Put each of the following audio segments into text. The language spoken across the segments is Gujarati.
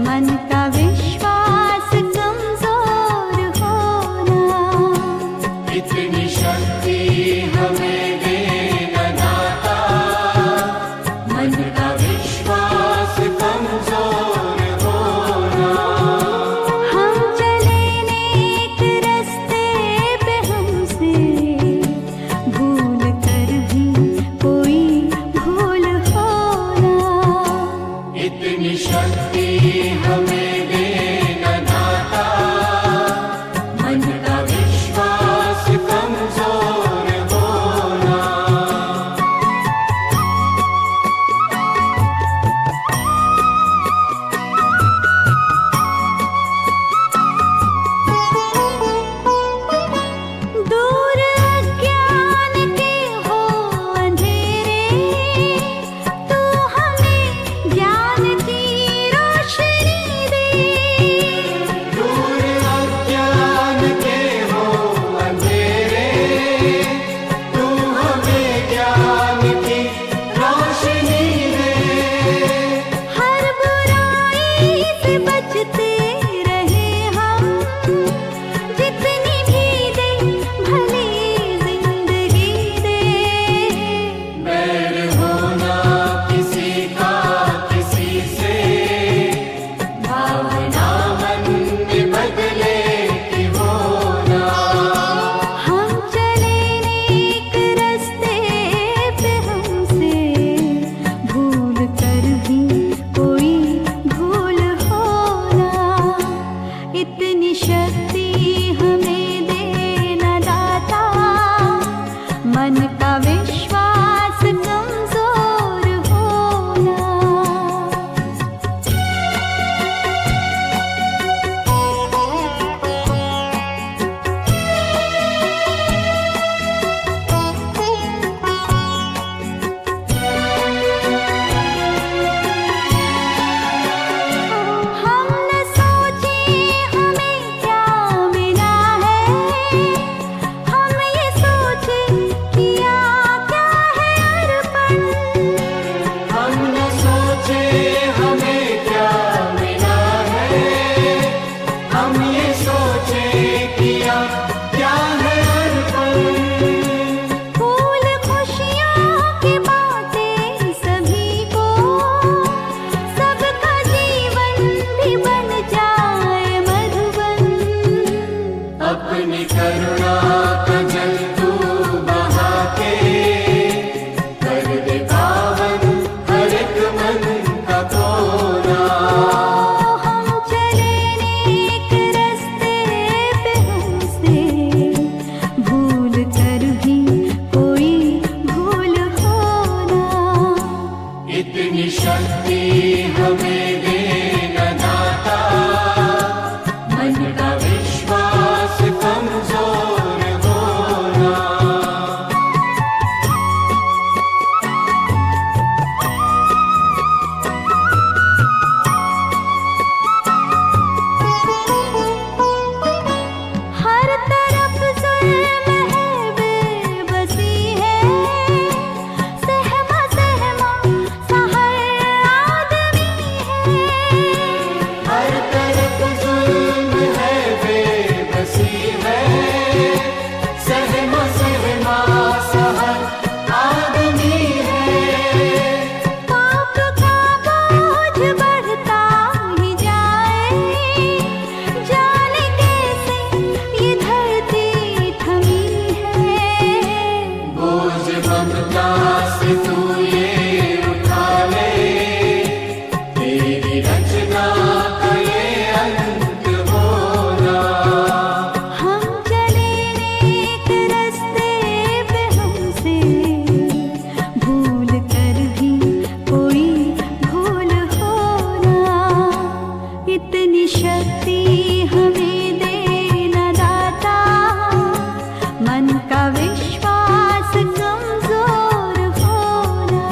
मन का विश्वास कमजोर होना। इतनी शक्ति हमें देना दाता, मन का विश्वास कमजोर होना। हम चले नेक रास्ते पे, हमसे भूल कर भी कोई भूल होना। इतनी शक्ति हमें देना दाता, मन का विश्वास कमजोर होना। दूर अज्ञान के हो अंधेरे, तू हमें ज्ञान की रोशनी दे। दूर अज्ञान के हो अंधेरे, तू हमें ज्ञान की रोशनी दे। हर बुराई से बचते रहे हम, जितनी भी दे भली जिंदगी दे। बैर होना किसी का किसी से, भावना मन में बदले की होना। हम चले नेक रास्ते पे, हमसे भूल कर भी कोई भूल होना। इतनी शक्ति हमें देना दाता, मन का विश्वास कमजोर होना। हम न सोचे हमें क्या मिला है, हम ये सोचे किया क्या है अर्पण। हम न सोचे हमें क्या मिला है, हम ये सोचे किया क्या है अर्पण। फूल खुशियों की बातें सभी को, सबका जीवन भी बन जाए मधुबन। अपनी करुणा का जल तू बहा के, कर दे पावन हर एक मन का कोना। हम चले नेक रास्ते पे, हमसे भूल कर भी कोई भूल होना। इतनी शक्ति हमें देना दाता, मन का विश्वास कमजोर होना। हर तरफ जुल्म है, बेबसी है, सहमा सहमा सा हर आदमी है। हर तरफ जुल्म है, बेबसी है, सहमा सहमा सा हर आदमी है। पाप का बोझ बढ़ता ही जाए, जाने कैसे ये धरती थमी है। बोझ ममता से तू ये उठा ले, तेरी रचना का ये अंत होना। हम चले नेक रास्ते पे, हमसे भूल कर भी कोई भूल होना। इतनी शक्ति हमें देना दाता, मन का विश्वास कमजोर होना।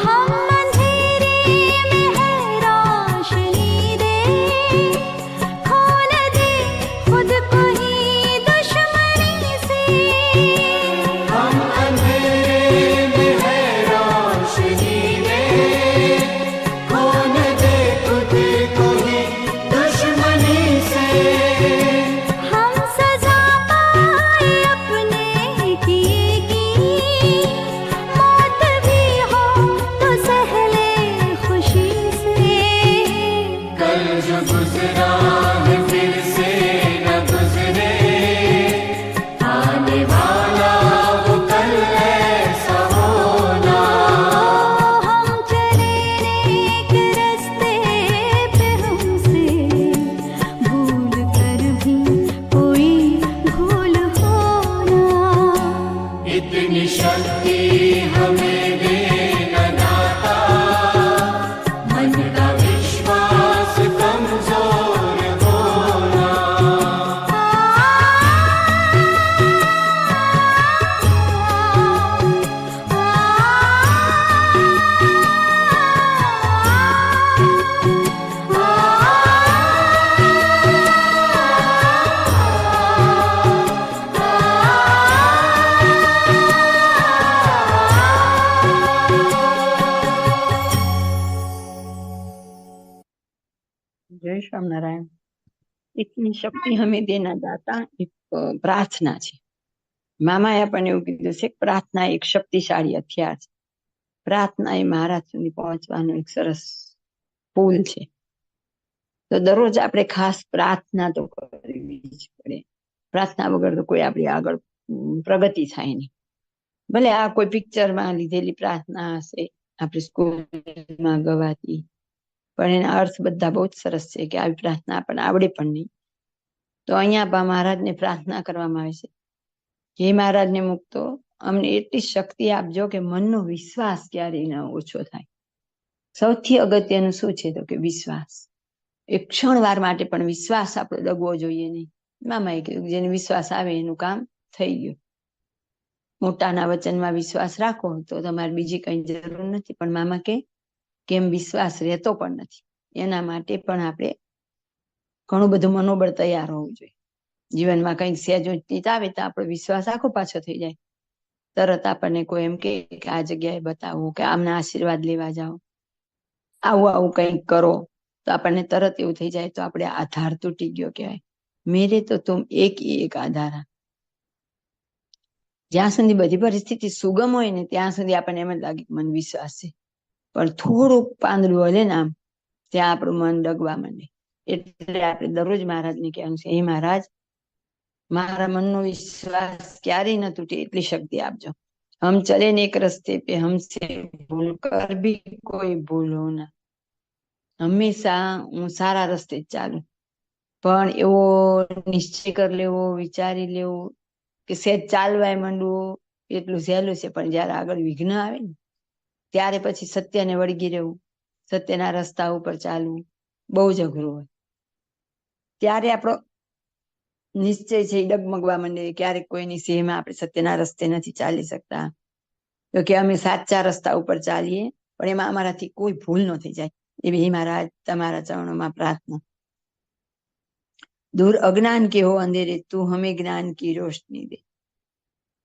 हम अंधेरे गुजरा है फिर से न गुजरे, आने वाला वो कल ऐसा होना। हम चले नेक रस्ते पे, हमसे भूल कर भी कोई भूल होना। इतनी शक्ति हमें देना दाता, मन का विश्वास कमजोर होना। જય સ્વામિનારાયણ. इतनी शक्ति हमें देना दाता एक પ્રાર્થના છે. મામાએ આપણને એવું કીધું છે કે પ્રાર્થના એક શક્તિશાળી હથિયાર છે. પ્રાર્થના એ મહારાજ સુધી પહોંચવાનું એક સરસ પુલ છે. તો દરરોજ આપણે ખાસ પ્રાર્થના તો કરવી જ પડે. પ્રાર્થના વગર તો કોઈ આપણી આગળ પ્રગતિ થાય નહીં. ભલે આ કોઈ પિક્ચરમાં લીધેલી પ્રાર્થના હશે, આપણી સ્કૂલમાં ગવાતી, પણ એના અર્થ બધા બહુ જ સરસ છે કે આવી પ્રાર્થના આપણને આવડે પણ નહીં. તો અહીંયા પણ મહારાજને પ્રાર્થના કરવામાં આવે છે, હે મહારાજને મૂકતો અમને એટલી શક્તિ આપજો કે મનનો વિશ્વાસ ક્યારેય ન ઓછો થાય. સૌથી અગત્યનું શું છે તો કે વિશ્વાસ. એક ક્ષણવાર માટે પણ વિશ્વાસ આપણો ડગવો જોઈએ નહીં. મામાએ કીધું જેને વિશ્વાસ આવે એનું કામ થઈ ગયું. મોટાના વચનમાં વિશ્વાસ રાખો તો તમારે બીજી કઈ જરૂર નથી. પણ મામા કે કેમ વિશ્વાસ રહેતો પણ નથી. એના માટે પણ આપણે ઘણું બધું મનોબળ તૈયાર હોવું જોઈએ. જીવનમાં કંઈક સહેજો ચીજ આવે તો આપણો વિશ્વાસ આખો પાછો થઈ જાય. તરત આપણને કોઈ એમ કે આ જગ્યાએ બતાવો કે આમના આશીર્વાદ લેવા જાઓ, આવું આવું કંઈક કરો, તો આપણને તરત એવું થઈ જાય તો આપણે આધાર તૂટી ગયો કહેવાય. મેરે તો તુમ એક એક આધાર. જ્યાં સુધી બધી પરિસ્થિતિ સુગમ હોય ને ત્યાં સુધી આપણને એમ જ લાગે કે મને વિશ્વાસ છે. પણ થોડુંક પાંદડું હલે ને આમ, ત્યાં આપણું મન ડગવા માંડે. એટલે આપણે દરરોજ મહારાજને કહેવાનું છે, હે મહારાજ મારા મનનો વિશ્વાસ ક્યારેય ન તૂટે એટલી શક્તિ આપજો. હમ ચલે ને એક રસ્તે પે, હમસે ભૂલ કર ભી કોઈ ભૂલ હો ના. હંમેશા હું સારા રસ્તે જ ચાલું, પણ એવો નિશ્ચય કરી લેવો, વિચારી લેવો કે સહેજ ચાલવાય માંડવું એટલું સહેલું છે, પણ જયારે આગળ વિઘ્ન આવે ને ત્યારે પછી સત્યને વળગી રહેવું, સત્યના રસ્તા ઉપર ચાલવું બહુ જ અઘરું હોય. ત્યારે આપણો નિશ્ચય છે એ ડગમગવા માંડે. ક્યારેક કોઈની સેવામાં આપણે સત્યના રસ્તે નથી ચાલી શકતા, તો કે અમે સાચા રસ્તા ઉપર ચાલીએ પણ એમાં અમારાથી કોઈ ભૂલ ન થઈ જાય એવી હે મહારાજ તમારા ચરણોમાં પ્રાર્થના. દૂર અજ્ઞાન કે હો અંધેરે, તું હમે જ્ઞાન કી રોશની દે.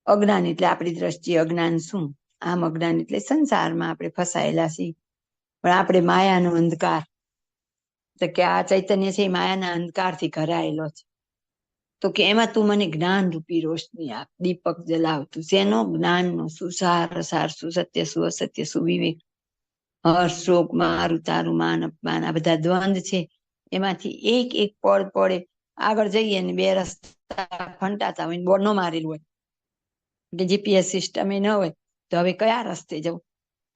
અજ્ઞાન એટલે આપણી દ્રષ્ટિએ અજ્ઞાન શું? આમ અજ્ઞાન એટલે સંસારમાં આપણે ફસાયેલા છીએ, પણ આપણે માયાનો અંધકાર, તો કે આ ચૈતન્ય છે એ માયાના અંધકારથી ઘરાયેલો છે. તો કે એમાં તું મને જ્ઞાન રૂપી રોશની આપ, દીપક જલાવતું. શેનો? જ્ઞાનનો. સુસાર રસાર, સુસત્ય સુઅસત્ય, સુવિવેક, હર્ષ શોક, મારું તારું, માન અપમાન, આ બધા દ્વંદ છે. એમાંથી એક એક પળ પડે આગળ જઈએ ને બે રસ્તા ફંટાતા હોય, બોર્ડ ન મારેલું હોય કે જીપીએસ સિસ્ટમ એ ન હોય તો હવે કયા રસ્તે જવું,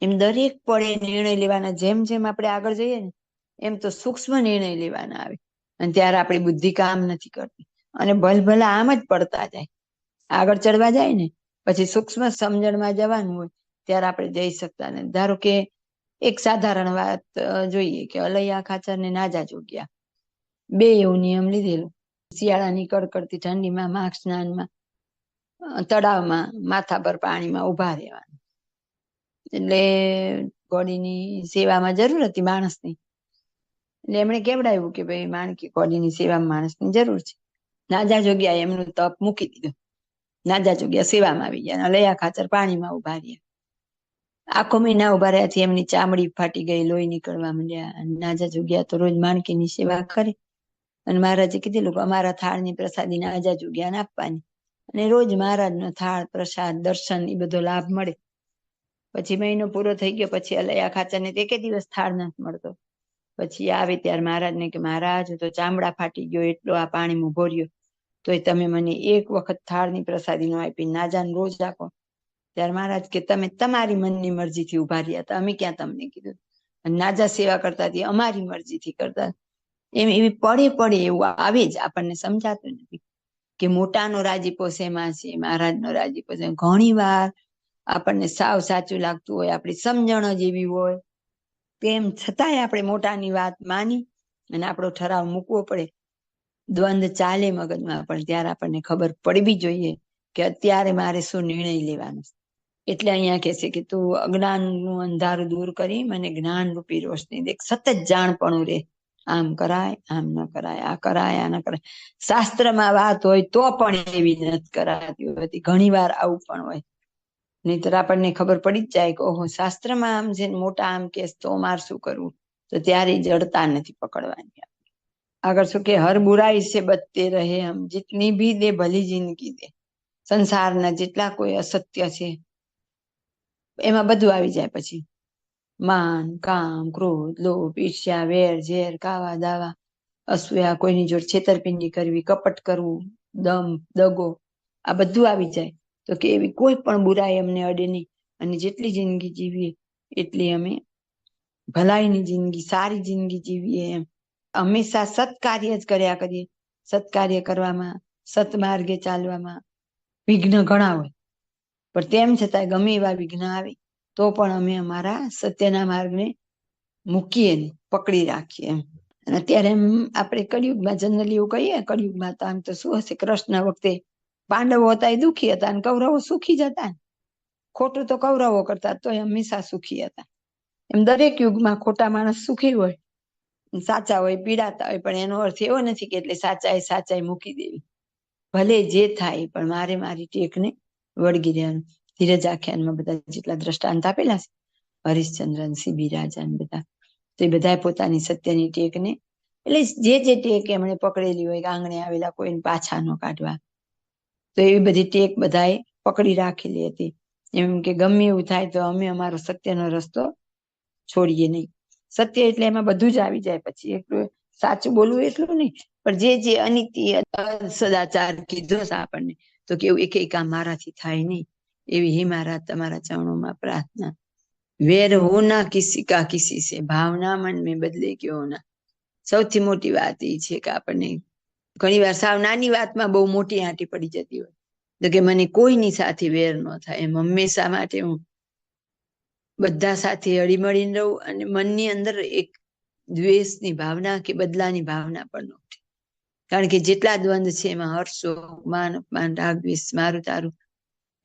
એમ દરેક પળે નિર્ણય લેવાના. જેમ જેમ આપણે આગળ જઈએ ને એમ તો સૂક્ષ્મ નિર્ણય લેવાના આવે, અને ત્યારે આપણી બુદ્ધિ કામ નથી કરતી અને ભલભલા આમ જ પડતા જાય. આગળ ચડવા જાય ને પછી સૂક્ષ્મ સમજણમાં જવાનું હોય ત્યારે આપણે જઈ શકતા નથી. ધારો કે એક સાધારણ વાત જોઈએ કે અલૈયા ખાચર ને નાજા જોગ્યા બે એવું નિયમ લીધેલું. શિયાળાની કડકડતી ઠંડીમાં માઘ સ્નાનમાં તળાવમાં માથા પર પાણીમાં ઉભા રહેવાનું. એટલે ઘોડીની સેવામાં જરૂર હતી માણસની, એટલે એમણે કેવડાવ્યું કે ભાઈ માણકી ઘોડીની સેવામાં માણસની જરૂર છે. નાજા જોગ્યા એમનું તપ મૂકી દીધું. નાજા જોગ્યા સેવામાં આવી ગયા, અલૈયા ખાચર પાણીમાં ઉભા રહ્યા. આખો મહિના ઉભા રહ્યાથી એમની ચામડી ફાટી ગઈ, લોહી નીકળવા માંડ્યા. નાજા જોગ્યા તો રોજ માણકીની સેવા કરે, અને મહારાજે કીધેલું કે અમારા થાળની પ્રસાદી નાજા જોગ્યાને આપવાની, અને રોજ મહારાજનો થાળ પ્રસાદ દર્શન એ બધો લાભ મળે. પછી મહિનો પૂરો થઈ ગયો, પછી અલૈયા ખાચરને તે કે દિવસ થાળ નથી મળતો, પછી આવે ત્યારે મહારાજને કે મહારાજ તો ચામડા ફાટી ગયો, એટલો આ પાણીમાં ઉભો રહ્યો, તોય તમે મને એક વખત થાળની પ્રસાદી નો આપી, નાજાને રોજ આપો. ત્યારે મહારાજ કે તમે તમારી મનની મરજીથી ઉભા રહ્યા હતા, અમે ક્યાં તમને કીધું. અને નાજા સેવા કરતા હતી અમારી મરજીથી કરતા. એમ એવી પડે એવું આવે જ, આપણને સમજાતું નથી કે મોટાનો રાજીપો શેમાં છે, મહારાજનો રાજીપો છે. ઘણી વાર આપણને સાવ સાચું લાગતું હોય, આપણી સમજણ જ એવી હોય, તેમ છતાંય આપણે મોટાની વાત માની અને આપણો ઠરાવ મૂકવો પડે. દ્વંદ્વ ચાલે મગજમાં, પણ ત્યારે આપણને ખબર પડવી જોઈએ કે અત્યારે મારે શું નિર્ણય લેવાનો. એટલે અહીંયા કહે છે કે તું અજ્ઞાનનું અંધારું દૂર કરી મને જ્ઞાન રૂપી રોશની દે. સતત જાણપણું રે, આમ કરાય, આમ ન કરાય, આ કરાય, આ ન કરાય. શાસ્ત્રમાં વાત હોય તો પણ એવી નથી કરાતી હોતી, ઘણી વાર આવું પણ હોય. નહીતર આપણને ખબર પડી જ જાય કે ઓહો, શાસ્ત્રમાં આમ છે, મોટા આમ કેસ, તો મારે શું કરવું. તો ત્યારે જડતા નથી પકડવાની. આગળ શું કે હર બુરાઈ સે બચતે રહે હમ, જીતની ભી દે ભલી જિંદગી દે. સંસારના જેટલા કોઈ અસત્ય છે એમાં બધું આવી જાય. પછી માન, કામ, ક્રોધ, લોભ, ઈર્ષ્યા, વેર, ઝેર, કાવા દાવા, અસૂયા, કોઈની જોડે છેતરપિંડી કરવી, કપટ કરવું, દમ, દગો, આ બધું આવી જાય. તો કે એવી કોઈ પણ બુરાઈ અમને અડે નહીં, અને જેટલી જિંદગી જીવીએ એટલી અમે ભલાઈની જિંદગી, સારી જિંદગી જીવીએ. એમ હંમેશા સત્કાર્ય જ કર્યા કરીએ. સત્કાર્ય કરવામાં, સત્માર્ગે ચાલવામાં વિઘ્ન ઘણા હોય, પણ તેમ છતાં ગમે એવા વિઘ્ન આવે તો પણ અમે અમારા સત્યના માર્ગને મૂકીએ ને પકડી રાખીએ. એમ અને અત્યારે એમ આપણે કળિયુગમાં જનરલી એવું કહીએ, કળિયુગમાં તો આમ તો શું હશે, કૃષ્ણ વખતે પાંડવો હતા એ દુઃખી હતા અને કૌરવો સુખી જ હતા. ખોટું તો કૌરવો કરતા, તો એ હંમેશા સુખી હતા. એમ દરેક યુગમાં ખોટા માણસ સુખી હોય, સાચા હોય પીડાતા હોય, પણ એનો અર્થ એવો નથી કે એટલે સાચાઈ મૂકી દેવી. ભલે જે થાય, પણ મારે મારી ટેકને વળગી રહેવાનું. ધીરજ આખ્યાનમાં બધા જેટલા દ્રષ્ટાંત આપેલા છે, હરિશ્ચંદ્ર, સીબી રાજા બધા, તો એ બધા પોતાની સત્યની ટેકને, એટલે જે ટેક એમણે પકડેલી હોય, આંગણે આવેલા કોઈને પાછા ન કાઢવા, તો એવી બધી ટેક બધાએ પકડી રાખેલી હતી. એમ કે ગમે એવું થાય તો અમે અમારો સત્યનો રસ્તો છોડીએ નહીં. સત્ય એટલે એમાં બધું જ આવી જાય. પછી એટલું સાચું બોલવું એટલું નહીં, પણ જે અનિતિ સદાચાર કીધો છે આપણને, તો કેવું એક કામ મારાથી થાય નહીં, એવી હે મહારાજ તમારા ચરણોમાં પ્રાર્થના. વેર હો ના કિસી કા કિસી સે, ભાવના મન મેં બદલે ક્યો ના. સૌથી મોટી વાત એ છે કે આપણને ઘણી વાર સાવ નાની વાતમાં બહુ મોટી આંટી પડી જતી હોય, તો કે મને કોઈની સાથે વેર ન થાય. એમ હંમેશા માટે હું બધા સાથે હળીમળીને રહું, અને મનની અંદર એક દ્વેષની ભાવના કે બદલાની ભાવના પણ ન ઉઠે. કારણ કે જેટલા દ્વંદ્વ છે એમાં હર્ષો, માન, અપમાન, રાગ, દ્વેષ, મારું તારું,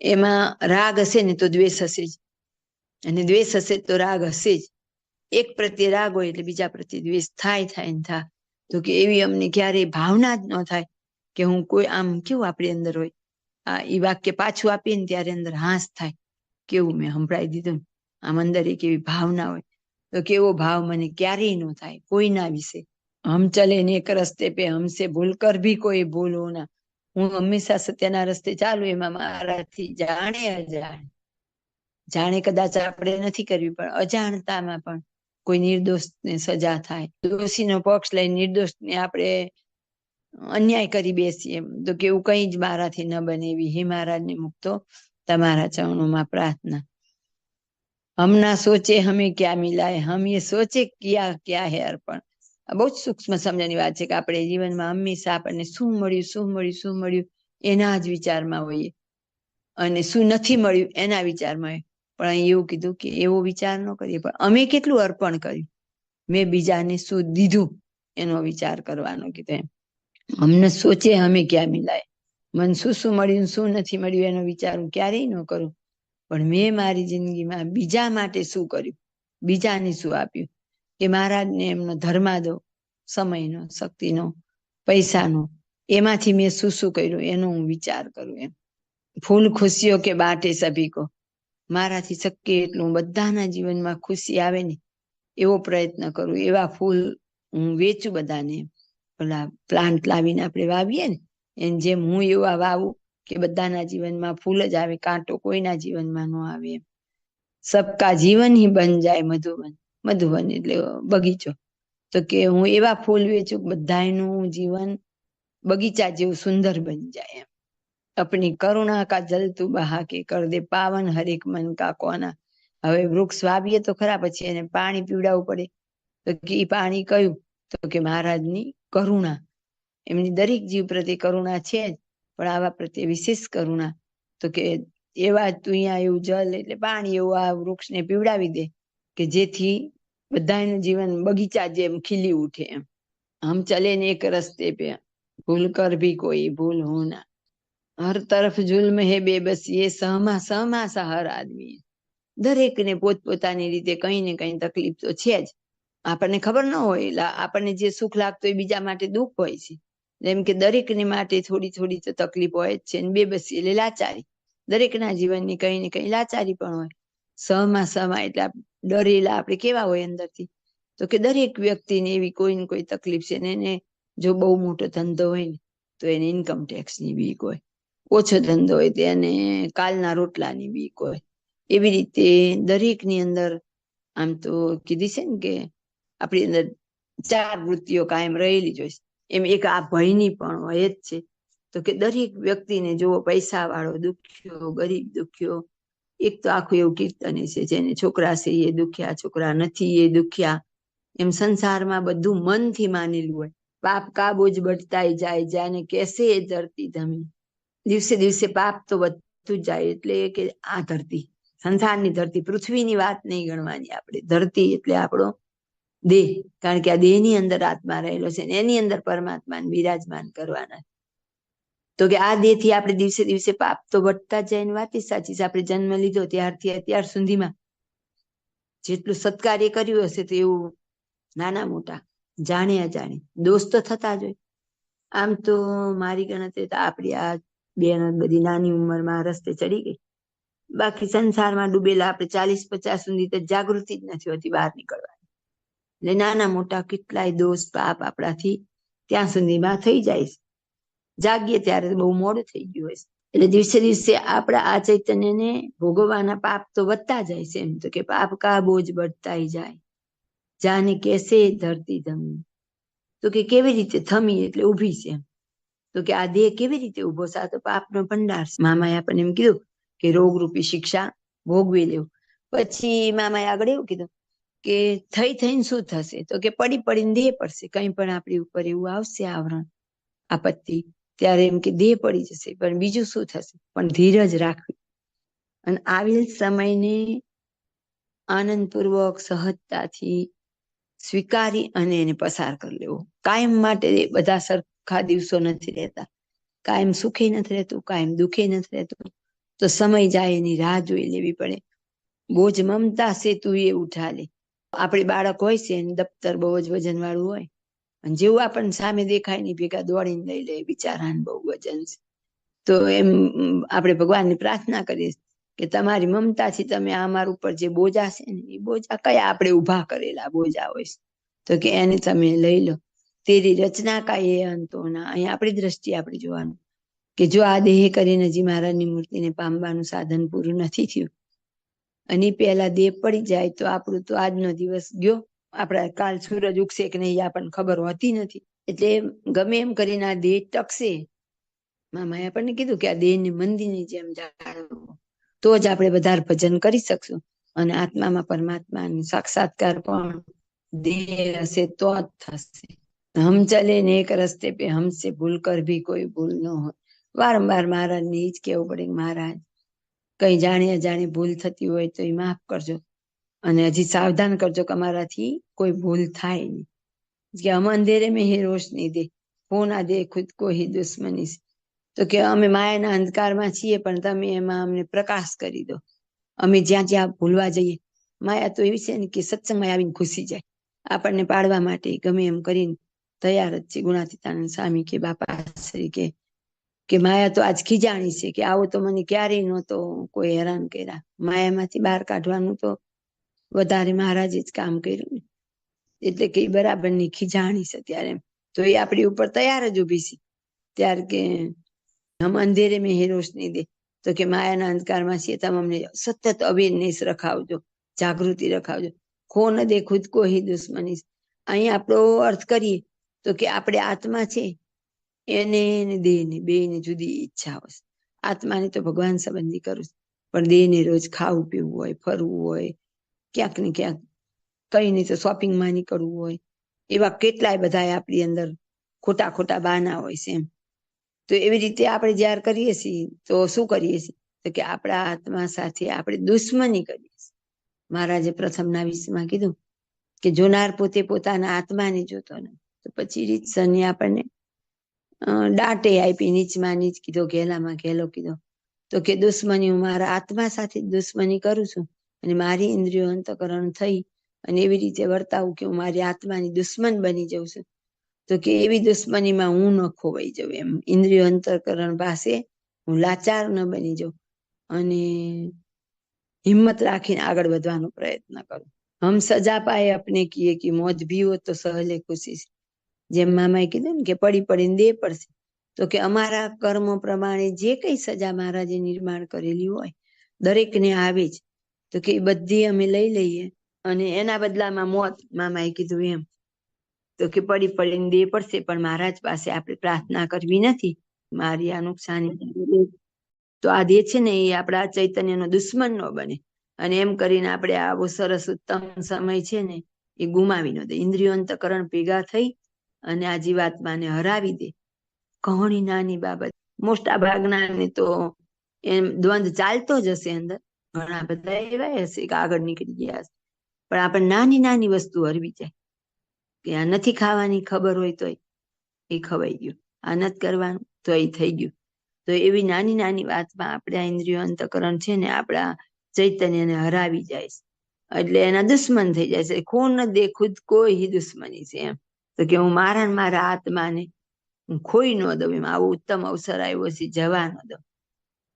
એમાં રાગ હશે ને તો દ્વેષ હશે જ, અને દ્વેષ હશે તો રાગ હશે જ. એક પ્રત્યે રાગ હોય એટલે બીજા પ્રત્યે દ્વેષ થાય. તો કે એવી અમને ક્યારેય ભાવના જ ન થાય કે હું કોઈ, આમ કેવું આપણી અંદર હોય, એ વાક્ય પાછું આપીએ ને ત્યારે અંદર હાસ થાય, કેવું મેં સંભળાઈ દીધું. આમ અંદર એક એવી ભાવના હોય, તો કેવો ભાવ મને ક્યારેય ન થાય કોઈના વિશે. હમ ચલે નેક રસ્તે પે, હમસે ભૂલ કર ભી કોઈ ભૂલો ના. હું હંમેશા સત્યના રસ્તે ચાલુ, એમાં મારાથી જાણે કદાચ આપણે નથી કરવી, પણ અજાણતામાં પણ કોઈ નિર્દોષને સજા થાય. દોષીનો પક્ષ લઈ નિર્દોષને આપણે અન્યાય કરી બેસીએ, તો કેવું કઈ જ મારાથી ન બને. એવી હે મહારાજને મુક્તો તમારા ચરણોમાં પ્રાર્થના. હમ ના સોચે હમે ક્યાં મિલાય, હમ એ સોચે ક્યાં હે અર્પણ. બહુ જ સૂક્ષ્મ સમજણની વાત છે કે આપણે જીવનમાં હંમેશા આપણને શું મળ્યું એના જ વિચારમાં હોઈએ, અને શું નથી મળ્યું એના વિચારમાં હોય. પણ અહીં એવું કીધું કે એવો વિચાર ન કરીએ, પણ અમે કેટલું અર્પણ કર્યું, મેં બીજાને શું દીધું એનો વિચાર કરવાનો કીધું. એમ અમને સોચે હમે ક્યાં મિલાય, મને શું મળ્યું શું નથી મળ્યું એનો વિચાર હું ક્યારેય ન કરું, પણ મેં મારી જિંદગીમાં બીજા માટે શું કર્યું, બીજાને શું આપ્યું. કે મહારાજને એમનો ધર્માદો, સમયનો, શક્તિનો, પૈસાનો, એમાંથી મેં શું કર્યું એનો હું વિચાર કરું. એમ ફૂલ ખુશીઓ કે બાટે સભી કો, મારાથી શક્ય એટલું બધાના જીવનમાં ખુશી આવે ને એવો પ્રયત્ન કરું. એવા ફૂલ હું વેચું બધાને. પેલા પ્લાન્ટ લાવીને આપણે વાવીએ ને એમ જેમ હું એવા વાવું કે બધાના જીવનમાં ફૂલ જ આવે, કાંટો કોઈના જીવનમાં ન આવે. એમ સબકા જીવન હી બન જાય મધુવન. મધુવન એટલે બગીચો. તો કે હું એવા ફૂલ વેચું કે બધાયનું જીવન બગીચા જેવું સુંદર બની જાય એમ. अपनी करुणा का जल તું બહા કે કર દે પાવન હરેક મન કા કોના. હવે વૃક્ષ વાવીએ તો ખરા, પછી એને પાણી પીવડાવવું પડે. તો કે ઈ પાણી કયું? તો કે મહારાજની કરુણા. એમની દરેક જીવ પ્રત્યે કરુણા છે જ, પણ આવા પ્રત્યે વિશેષ કરુણા. તો કે એવા તું અહીંયા એવું જલ એટલે પાણી એવું આ વૃક્ષને પીવડાવી દે કે જેથી બધાનું જીવન બગીચા જેમ ખીલી ઉઠે એમ. હમ ચલે ને એક રસ્તે પે ભૂલ કર ભી કોઈ ભૂલ હોના. હર તરફ જુલ્મ હે બેબસી એ સહમા હર આદમી. દરેકને પોતપોતાની રીતે કઈ ને કઈ તકલીફ તો છે જ. આપણને ખબર ન હોય, આપણને જે સુખ લાગતું હોય બીજા માટે દુઃખ હોય છે. જેમ કે દરેકને માટે થોડી થોડી તો તકલીફ હોય જ છે. બેબસી એટલે લાચારી. દરેકના જીવનની કઈ ને કઈ લાચારી પણ હોય. સહમા એટલે ડરેલા આપણે કેવા હોય અંદરથી, તો કે દરેક વ્યક્તિને એવી કોઈ ને કોઈ તકલીફ છે. ને એને જો બહુ મોટો ધંધો હોય ને તો એને ઇન્કમ ટેક્સ ની બીક હોય, ઓછો ધંધો હોય તો એને કાલના રોટલાની બીક હોય. એવી રીતે દરેકની અંદર આમ તો કીધી છે ને કે આપણી અંદર 4 વૃત્તિઓ કાયમ રહેલી જ હોય. એમ એક આ ભયની પણ હોય જ છે. તો કે દરેક વ્યક્તિને જોવો, પૈસા વાળો દુખ્યો, ગરીબ દુખ્યો. એક તો આખું એવું કીર્તન છે, જેને છોકરા છે એ દુખ્યા, છોકરા નથી એ દુખ્યા. એમ સંસારમાં બધું મનથી માનેલું હોય. પાપ કા બોજ બઢતાઈ જાય, જાને કેસે એ ધરતી ધમી. દિવસે દિવસે પાપ તો વધતું જાય. એટલે કે આ ધરતી, સંસારની ધરતી, પૃથ્વીની વાત નહીં ગણવાની આપણે. ધરતી એટલે આપણો દેહ, કારણ કે આ દેહની અંદર આત્મા રહેલો છે, એની અંદર પરમાત્માને બિરાજમાન કરવાના. તો કે આ દેહથી આપણે દિવસે દિવસે પાપ તો વધતા જાય એની વાત સાચી છે. આપણે જન્મ લીધો ત્યારથી અત્યાર સુધીમાં જેટલું સત્કાર્ય કર્યું હશે તો એવું નાના મોટા જાણે અજાણે દોષ તો થતા જ હોય. આમ તો મારી ગણતરી તો આપણી આ બેન બધી નાની ઉંમરમાં રસ્તે ચડી ગઈ. બાકી સંસારમાં ડૂબેલા આપણે 40-50 સુધી તો જાગૃતિ જ નથી હોતી બહાર નીકળવાની. એટલે નાના મોટા કેટલાય દોષ પાપ આપણાથી ત્યાં સુધીમાં થઈ જાય છે. જાગીએ ત્યારે બહુ મોડું થઈ ગયું હોય છે. એટલે દિવસે દિવસે આપણા આ ચૈતન્યને ભોગવવાના પાપ તો વધતા જાય છે. એમ તો કે પાપ કા બોજ બઢતાઈ જાય, જાને કેસે ધરતી ધમી. તો કે કેવી રીતે થમી એટલે ઊભી છે. તો કે આ દેહ કેવી રીતે ઊભો છે? આ તો પાપનો ભંડાર છે. મામાએ આપણને એમ કીધું કે રોગરૂપી શિક્ષા ભોગવી લેવું. પછી મામાએ આગળ એવું કીધું કે થઈને શું થશે? તો કે પડી પડીને દેહ પડશે. કઈ પણ આપણી ઉપર એવું આવશે આવરણ, આપત્તિ, ત્યારે એમ કે દેહ પડી જશે. પણ બીજું શું થશે? પણ ધીરજ રાખવી અને આવેલ સમયને આનંદપૂર્વક સહજતાથી સ્વીકારી અને એને પસાર કરી લેવો. કાયમ માટે બધા સરખા દિવસો નથી રહેતા. કાયમ સુખી નથી રહેતું, કાયમ દુઃખી નથી રહેતું. તો સમય જાય એની રાહ જોઈ લેવી પડે. બોજ મમતા સે તું એ ઉઠા લે. આપણી બાળક હોય છે, એનું દફતર બહુ જ વજન વાળું હોય, અને જેવું આપણને સામે દેખાય ની ભેગા દોડીને લઈ લે, બિચારાને બહુ વજન છે. તો એમ આપણે ભગવાનને પ્રાર્થના કરીએ કે તમારી મમતાથી તમે અમારા ઉપર જે બોજા છે ને, એ બોજા કયા આપણે ઉભા કરેલા બોજા હોય, તો કે એને તમે લઈ લો. તેરી રચના કા એ અંતો ના. અહીંયા આપણી દ્રષ્ટિએ આપણે જોવાનું કે જો આ દેહ કરીને હજી મહારાજની મૂર્તિને પામવાનું સાધન પૂરું નથી થયું, અને પહેલા દેહ પડી જાય તો આપણું તો આજનો દિવસ ગયો. આપણા કાલ સૂરજ ઉગશે કે નહીં આપણને ખબર હોતી નથી. એટલે ગમે એમ કરીને આ દેહ ટકશે. મામાએ આપણને કીધું કે આ દેહને મંદિરની જેમ જાળવવો, તો જ આપણે વધારે ભજન કરી શકશું. અને આત્મામાં પરમાત્માનો સાક્ષાત્કાર પણ દેહ હશે તો જ થશે. હમ ચલે ને એક રસ્તે પે હમસે ભૂલ કર ભી કોઈ ભૂલ ન હોય. વારંવાર મહારાજને જ કેવું પડે કે મહારાજ કઈ જાણે અજાણે ભૂલ થતી હોય તો એ માફ કરજો, અને હજી સાવધાન કરજો કે અમારાથી કોઈ ભૂલ થાય નહીં. કે હમ અંધેરે મેં હી રોશની દે, હો ના દે ખુદ કો હી દુશ્મની. તો કે અમે માયાના અંધકારમાં છીએ, પણ તમે એમાં અમને પ્રકાશ કરી દો. અમે જ્યાં જ્યાં ભૂલવા જઈએ, માયા તો એવી છે ને કે સત્સંગમાં આવીને ઘૂસી જાય. આપણને પાડવા માટે ગમે એમ કરીને તૈયાર જ છે. ગુણાતીતાનંદ સ્વામી કે બાપા શ્રી કે માયા તો આજ ખીજાણી છે કે આવો તો મને ક્યારેય નહોતો કોઈ હેરાન કર્યા. માયામાંથી બહાર કાઢવાનું તો વધારે મહારાજે જ કામ કર્યું ને, એટલે કે બરાબરની ખીજાણી છે ત્યારે. તો એ આપણી ઉપર તૈયાર જ ઊભી છે. ત્યારે કે હમ અંધેરે મેં હી રોશની દે, તો કે માયાના અંધકારમાં છીએ, તમે અમને સતત અવેરનેસ રખાવજો, જાગૃતિ રખાવજો. ખો ન દે ખુદ કો હી દુશ્મની. અહીં આપણો અર્થ કરીએ તો કે આપણે આત્મા છે એને ને દેહને બેને જુદી ઈચ્છાઓ છે. આત્માને તો ભગવાન સંબંધી કરું છું, પણ દેહને રોજ ખાવું પીવું હોય, ફરવું હોય, ક્યાંક ને ક્યાંક કઈ નહીં તો શોપિંગમાં નીકળવું હોય, એવા કેટલાય બધા આપણી અંદર ખોટા ખોટા બહાના હોય છે એમ. તો એવી રીતે આપણે જ્યારે કરીએ છીએ તો શું કરીએ છીએ તો કે આપણા આત્મા સાથે આપણે દુશ્મની કરીએ છીએ. મહારાજે પ્રથમના 20માં કીધું કે જોનાર પોતે પોતાના આત્માને જોતો નથી, તો પછી રીતસરની આપણને દાંટે આપી, નીચમાં નીચ કીધો, ઘેલામાં ઘેલો કીધો. તો કે દુશ્મની હું મારા આત્મા સાથે દુશ્મની કરું છું અને મારી ઇન્દ્રિયો અંતકરણ થઈ અને એવી રીતે વર્તાવું કે હું મારી આત્માની દુશ્મન બની જાઉં છું. તો કે એવી દુશ્મનીમાં હું ન ખોવાઈ જાઉં એમ, ઇન્દ્રિયો અંતકરણ પાસે હું લાચાર ન બની જાઉં અને હિંમત રાખીને આગળ વધવાનો પ્રયત્ન કરું. હમ સજા પાએ અપને કિએ કે મોજ ભી હો તો સહલે ખુશી છે. જેમ મામાએ કીધું ને કે પડી પડીને દે પડશે, તો કે અમારા કર્મ પ્રમાણે જે કઈ સજા મહારાજે નિર્માણ કરેલી હોય દરેકને આવે જ, તો કે બધી અમે લઈ લઈએ અને એના બદલામાં મોત, મામાએ કીધું એમ, તો કે પડી પડીને દે પડશે, પણ મહારાજ પાસે આપણે પ્રાર્થના કરવી નથી મારી આ નુકસાની. તો આ દેહ છે ને એ આપણા ચૈતન્યનો દુશ્મન ન બને અને એમ કરીને આપણે આવો સરસ ઉત્તમ સમય છે ને એ ગુમાવી ન દે. ઇન્દ્રિયો અંતકરણ ભેગા થઈ અને આ જીવાત્માને હરાવી દે. ઘણી નાની બાબત, મોટા ભાગના તો એમ દ્વંદ ચાલતો જ હશે અંદર, ઘણા બધા એવા હશે કે આગળ નીકળી ગયા હશે, પણ આપણે નાની નાની વસ્તુ હરવી જાય કે આ નથી ખાવાની ખબર હોય તોય એ ખવાઈ ગયું, આ નથી કરવાનું તો એ થઈ ગયું. તો એવી નાની નાની વાતમાં આપણા ઇન્દ્રિયો અંતકરણ છે ને આપણા ચૈતન્યને હરાવી જાય છે, એટલે એના દુશ્મન થઈ જાય છે. ખૂન ન દે ખુદ કોઈ હી દુશ્મની છે એમ, તો કે હું મારા આત્માને હું ખોઈ ન દઉં એમ, આવો ઉત્તમ અવસર આવ્યો છે, જવા ન દઉં.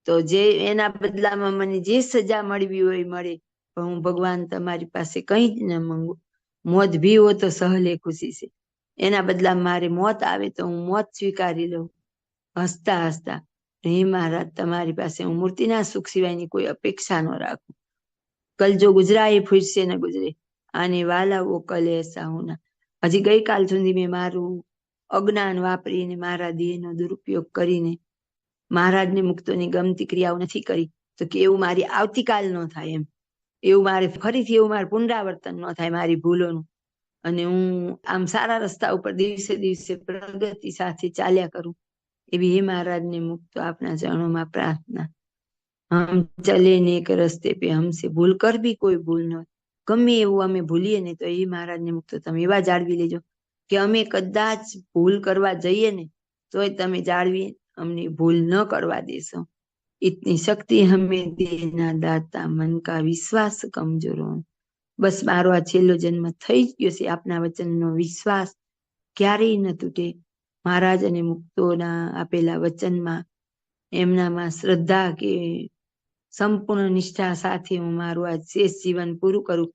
તો જે એના બદલામાં મને જે સજા મળવી હોય મળે, પણ હું ભગવાન તમારી પાસે કંઈ જ ન માંગુ. મોત ભી હો તો સહલે ખુશી છે. એના બદલામાં મારે મોત આવે તો હું મોત સ્વીકારી લઉં હસતા હસતા. હે મહારાજ, તમારી પાસે હું મૂર્તિના સુખ સિવાયની કોઈ અપેક્ષા ન રાખું. કલ જો ગુજરાય ફૂટશે ન ગુજરે, આને વાલાઓ કલ એસા હોના. હજી ગઈકાલ સુધી મેં મારું અજ્ઞાન વાપરીને મારા દેહનો દુરુપયોગ કરીને મહારાજને મુક્તોની ગમતી ક્રિયાઓ નથી કરી, તો કે એવું મારી આવતીકાલ ન થાય એમ, એવું મારે ફરીથી એવું મારે પુનરાવર્તન ન થાય મારી ભૂલોનું, અને હું આમ સારા રસ્તા ઉપર દિવસે દિવસે પ્રગતિ સાથે ચાલ્યા કરું, એવી હે મહારાજને મુક્તો આપના ચરણોમાં પ્રાર્થના. હમ ચલે નેક રસ્તે પે હમસે ભૂલ કર બી કોઈ ભૂલ ન હોય. ગમે એવું અમે ભૂલીએ ને તો એ મહારાજને મુક્તો તમે એવા જાળવી લેજો કે અમે કદાચ ભૂલ કરવા જઈએ ને તોય તમે જાળવી અમને ભૂલ ન કરવા દેશો. इतनी शक्ति हमें देना दाता, मन का विश्वास कमजोर हो. બસ મારો આ છેલ્લો જન્મ થઈ જ ગયો છે, આપના વચનનો વિશ્વાસ ક્યારેય ન તૂટે. મહારાજ અને મુક્તોના આપેલા વચનમાં એમનામાં શ્રદ્ધા કે સંપૂર્ણ નિષ્ઠા સાથે હું મારું આ શેષ જીવન પૂરું કરું,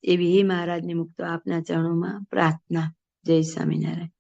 એવી હે મહારાજને મુક્તો આપના ચરણોમાં પ્રાર્થના. જય સ્વામિનારાયણ.